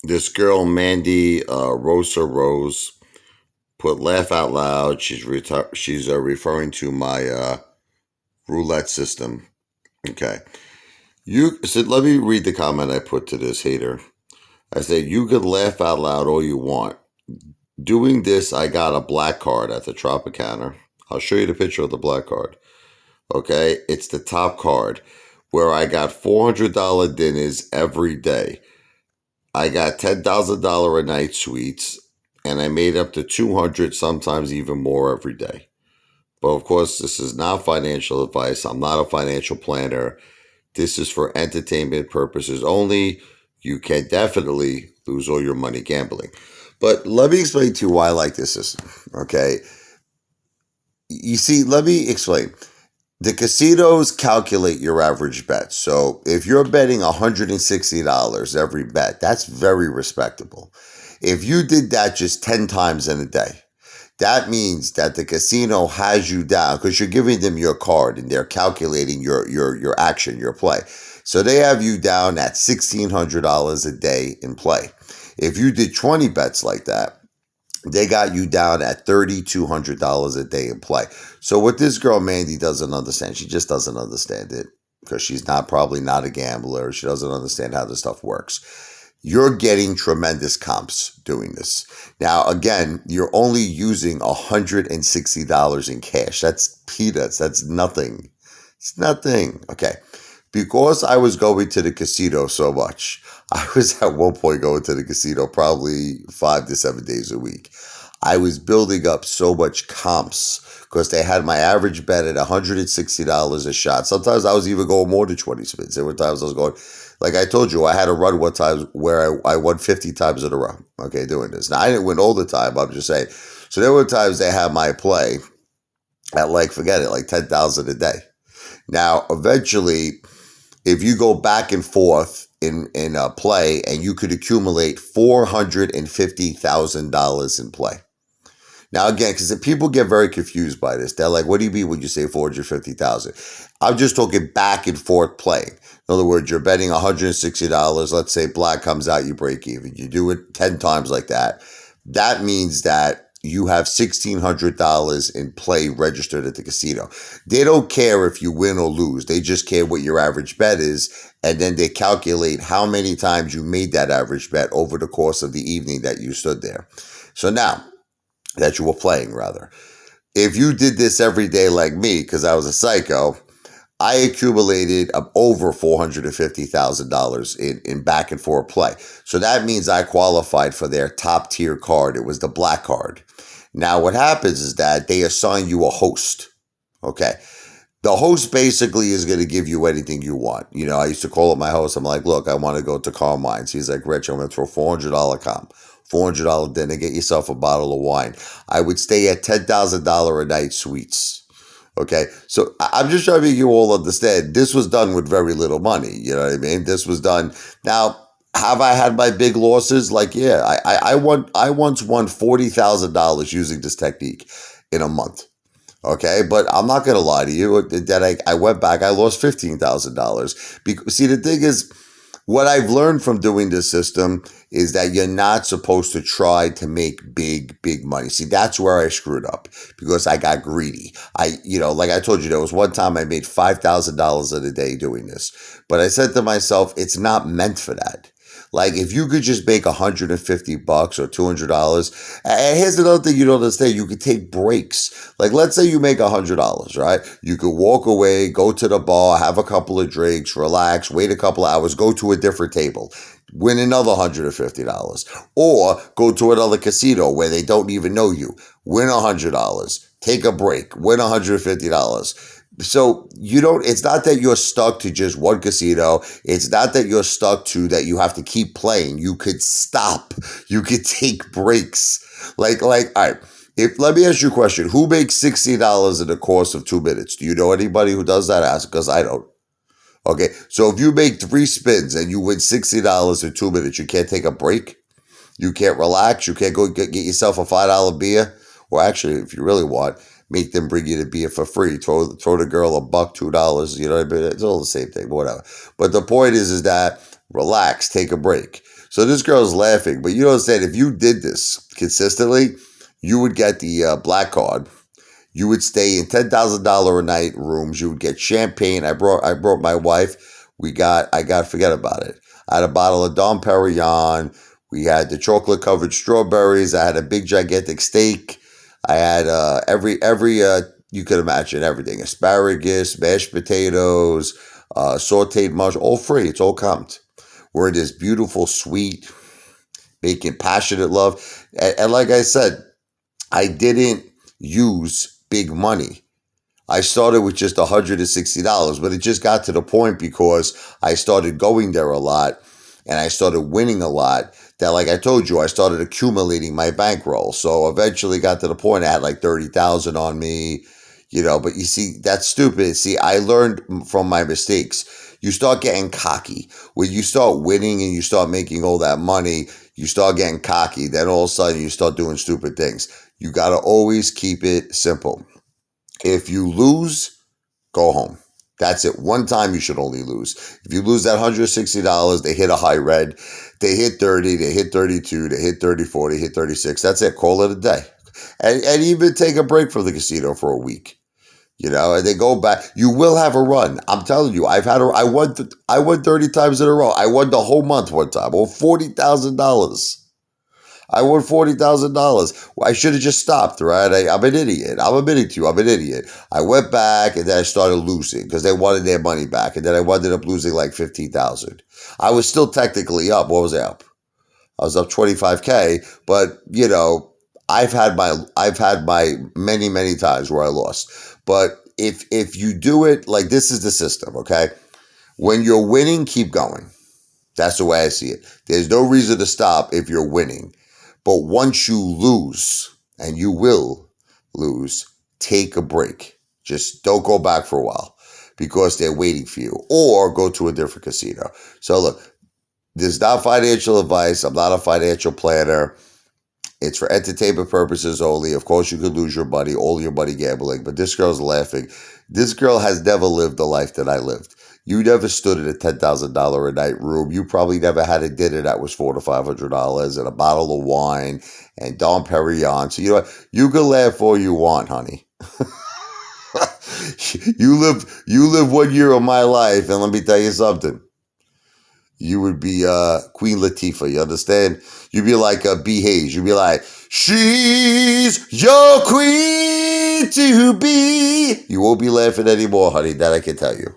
This girl Mandy RosaRos put laugh out loud. She's referring to my roulette system. Okay, you said. Let me read the comment I put to this hater. I said you could laugh out loud all you want. Doing this, I got a black card at the Tropicana. I'll show you the picture of the black card. Okay, it's the top card where I got $400 dinners every day. I got $10,000 a night suites, and I made up to 200, sometimes even more every day. But of course, this is not financial advice. I'm not a financial planner. This is for entertainment purposes only. You can definitely lose all your money gambling. But let me explain to you why I like this system. Okay. You see, let me explain. The casinos calculate your average bet. So if you're betting $160 every bet, that's very respectable. If you did that just 10 times in a day, that means that the casino has you down because you're giving them your card and they're calculating your action, your play. So they have you down at $1,600 a day in play. If you did 20 bets like that, they got you down at $3,200 a day in play. So what this girl Mandy doesn't understand, she just doesn't understand it because she's probably not a gambler. She doesn't understand how this stuff works. You're getting tremendous comps doing this. Now, again, you're only using $160 in cash. That's peanuts. That's nothing. It's nothing. Okay. Because I was going to the casino so much, I was at one point going to the casino probably 5 to 7 days a week. I was building up so much comps because they had my average bet at $160 a shot. Sometimes I was even going more than 20 spins. There were times I was going, like I told you, I had a run one time where I won 50 times in a row, okay, doing this. Now, I didn't win all the time, I'm just saying. So there were times they had my play at forget it, like 10,000 a day. Now, eventually, if you go back and forth in a play and you could accumulate $450,000 in play. Now, again, because people get very confused by this. They're like, what do you mean when you say 450,000? I'm just talking back and forth playing. In other words, you're betting $160. Let's say black comes out, you break even. You do it 10 times like that. That means that you have $1,600 in play registered at the casino. They don't care if you win or lose. They just care what your average bet is. And then they calculate how many times you made that average bet over the course of the evening that you stood there. So now that you were playing, rather, if you did this every day like me, because I was a psycho, I accumulated over $450,000 in back and forth play. So that means I qualified for their top tier card. It was the black card. Now, what happens is that they assign you a host. Okay. The host basically is going to give you anything you want. You know, I used to call up my host. I'm like, look, I want to go to Carmine's. He's like, Rich, I'm going to throw $400 comp, $400 dinner, get yourself a bottle of wine. I would stay at $10,000 a night suites. Okay, so I'm just trying to make you all understand this was done with very little money. You know what I mean? This was done. Now, have I had my big losses? Like, yeah, I once won $40,000 using this technique in a month. Okay, but I'm not going to lie to you that I went back, I lost $15,000. Because, see, the thing is, what I've learned from doing this system is that you're not supposed to try to make big money. See, that's where I screwed up because I got greedy. Like I told you, there was one time I made $5,000 in a day doing this. But I said to myself, it's not meant for that. Like, if you could just make $150 or $200, and here's another thing you don't understand. You could take breaks. Like, let's say you make $100, right? You could walk away, go to the bar, have a couple of drinks, relax, wait a couple of hours, go to a different table, win another $150, or go to another casino where they don't even know you, win $100, take a break, win $150. So it's not that you're stuck to just one casino. It's not that you're stuck to that you have to keep playing. You could stop. You could take breaks. All right. Let me ask you a question. Who makes $60 in the course of 2 minutes? Do you know anybody who does that? Ask, because I don't. Okay. So if you make 3 spins and you win $60 in 2 minutes, you can't take a break. You can't relax. You can't go get yourself a $5 beer. Or actually, if you really want, make them bring you the beer for free. Throw the girl $1, $2. You know what I mean? It's all the same thing, but whatever. But the point is that relax, take a break. So this girl's laughing, but you know what I'm saying? If you did this consistently, you would get the black card. You would stay in $10,000 a night rooms. You would get champagne. I brought my wife. Forget about it. I had a bottle of Dom Perignon. We had the chocolate covered strawberries. I had a big gigantic steak. I had every you could imagine everything: asparagus, mashed potatoes, sautéed mushroom, all free. It's all comped. We're in this beautiful suite, making passionate love, and like I said, I didn't use big money. I started with just $160, but it just got to the point because I started going there a lot and I started winning a lot that, like I told you, I started accumulating my bankroll. So eventually got to the point I had like 30,000 on me, but you see, that's stupid. See, I learned from my mistakes. You start getting cocky. When you start winning and you start making all that money, you start getting cocky. Then all of a sudden you start doing stupid things. You got to always keep it simple. If you lose, go home. That's it. One time you should only lose. If you lose that $160, they hit a high red. They hit 30, they hit 32, they hit 34, they hit 36. That's it. Call it a day. And even take a break from the casino for a week. And they go back. You will have a run. I'm telling you, I won 30 times in a row. I won the whole month one time. I won $40,000. I won $40,000. I should have just stopped, right? I'm an idiot. I'm admitting to you, I'm an idiot. I went back and then I started losing because they wanted their money back. And then I ended up losing like 15,000. I was still technically up. What was I up? I was up 25K, but I've had my many times where I lost. But if you do it, like, this is the system, okay? When you're winning, keep going. That's the way I see it. There's no reason to stop if you're winning. But once you lose, and you will lose, take a break. Just don't go back for a while because they're waiting for you, or go to a different casino. So look, this is not financial advice. I'm not a financial planner. It's for entertainment purposes only. Of course, you could lose your money, all your money gambling, but this girl's laughing. This girl has never lived the life that I lived. You never stood in a $10,000 a night room. You probably never had a dinner that was $400 to $500 and a bottle of wine and Dom Perignon. So you can laugh all you want, honey. You live 1 year of my life, and let me tell you something. You would be Queen Latifah, you understand? You'd be like B. Hayes. You'd be like, she's your queen to be. You won't be laughing anymore, honey. That I can tell you.